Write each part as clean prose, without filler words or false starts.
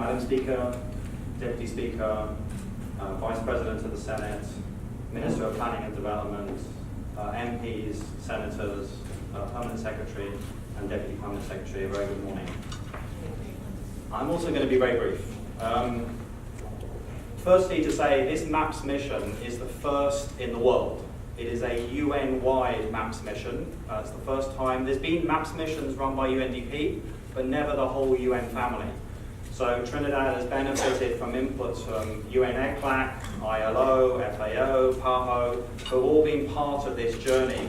Madam Speaker, Deputy Speaker, Vice President of the Senate, Minister of Planning and Development, MPs, Senators, Permanent Secretary and Deputy Permanent Secretary, a very good morning. I'm also going to be very brief. Firstly, to say this MAPS mission is the first in the world. It is a UN-wide MAPS mission. It's the first time. There's been MAPS missions run by UNDP, but never the whole UN family. So Trinidad has benefited from inputs from UN-ECLAC, ILO, FAO, PAHO, who have all been part of this journey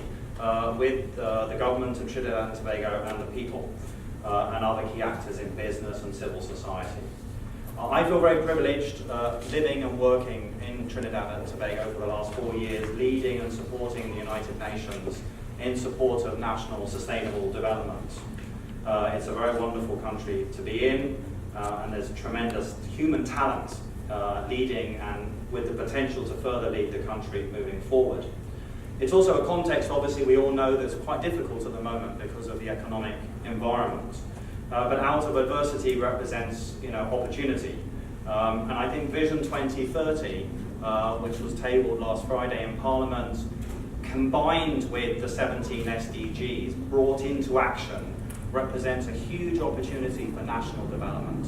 with the government of Trinidad and Tobago and the people and other key actors in business and civil society. I feel very privileged living and working in Trinidad and Tobago for the last 4 years, leading and supporting the United Nations in support of national sustainable development. It's a very wonderful country to be in, and there's tremendous human talent leading and with the potential to further lead the country moving forward. It's also a context, obviously, we all know that's quite difficult at the moment because of the economic environment. But out of adversity represents, opportunity. And I think Vision 2030, which was tabled last Friday in Parliament, combined with the 17 SDGs brought into action, represents a huge opportunity for national development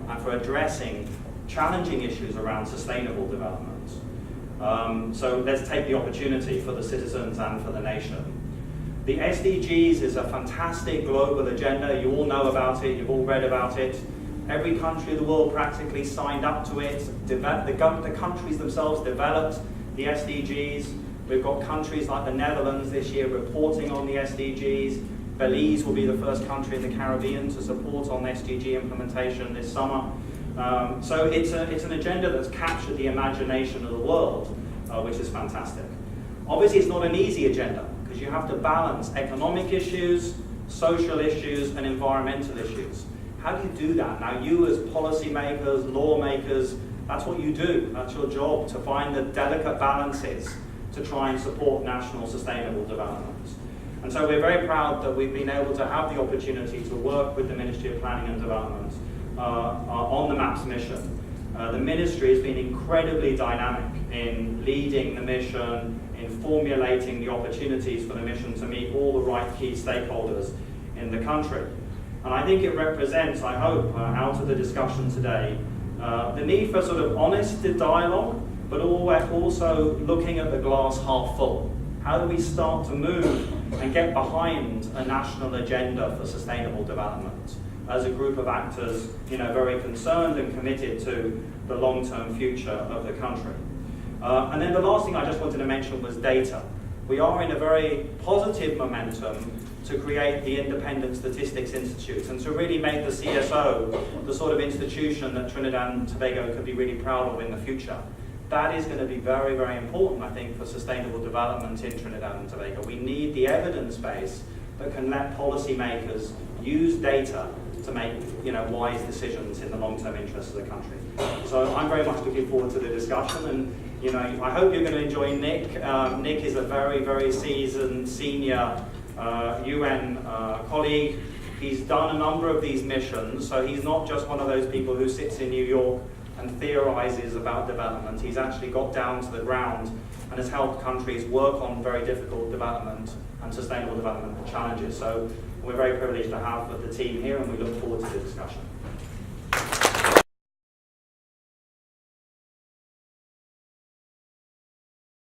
and for addressing challenging issues around sustainable development. So let's take the opportunity for the citizens and for the nation. The SDGs is a fantastic global agenda. You all know about it, you've all read about it. Every country of the world practically signed up to it. The countries themselves developed the SDGs. We've got countries like the Netherlands this year reporting on the SDGs. Belize will be the first country in the Caribbean to support on SDG implementation this summer. So it's an agenda that's captured the imagination of the world, which is fantastic. Obviously, it's not an easy agenda, because you have to balance economic issues, social issues, and environmental issues. How do you do that? Now, you as policymakers, lawmakers, that's what you do. That's your job, to find the delicate balances to try and support national sustainable development. And so we're very proud that we've been able to have the opportunity to work with the Ministry of Planning and Development on the MAPS mission. The Ministry has been incredibly dynamic in leading the mission, in formulating the opportunities for the mission to meet all the right key stakeholders in the country. And I think it represents, I hope, out of the discussion today, the need for sort of honest dialogue, but also looking at the glass half full. How do we start to move and get behind a national agenda for sustainable development as a group of actors, very concerned and committed to the long-term future of the country? And then the last thing I just wanted to mention was data. We are in a very positive momentum to create the Independent Statistics Institute and to really make the CSO the sort of institution that Trinidad and Tobago could be really proud of in the future. That is going to be very, very important, I think, for sustainable development in Trinidad and Tobago. We need the evidence base that can let policymakers use data to make wise decisions in the long-term interests of the country. So I'm very much looking forward to the discussion, and I hope you're going to enjoy Nick. Nick is a very, very seasoned senior UN colleague. He's done a number of these missions, so he's not just one of those people who sits in New York and theorizes about development. He's actually got down to the ground and has helped countries work on very difficult development and sustainable development challenges. So we're very privileged to have the team here, and we look forward to the discussion.